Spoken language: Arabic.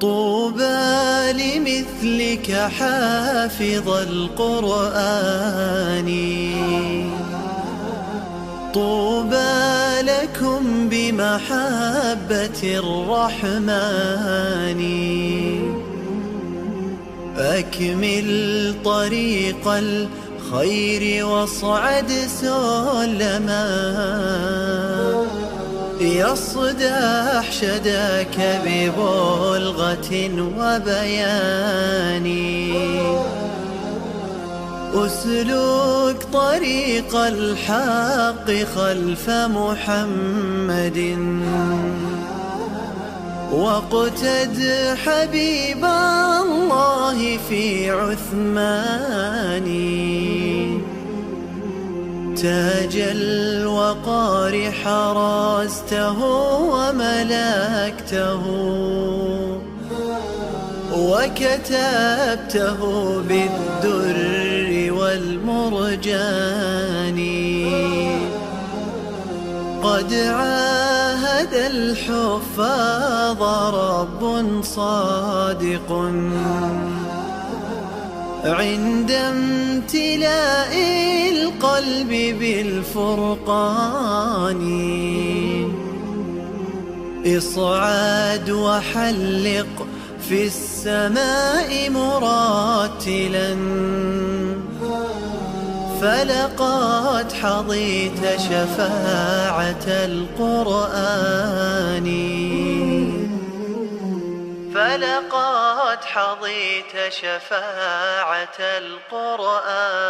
طوبى لمثلك حافظ القرآن، طوبى لكم بمحبة الرحمن. أكمل طريق الخير واصعد سلما، يصدح شداك ببلغة وبيان. أسلك طريق الحق خلف محمد، واقتد حبيب الله في عثمان. تاج الوقار حرزته وملكته، وكتبته بالدر والمرجان. قد عاهد الحفاظ رب صادق عند امتلاء القلب بالفرقان. اصعد وحلق في السماء مرتلا، فلقد حظيت شفاعة القرآن، فلقد حظيت شفاعة القرآن.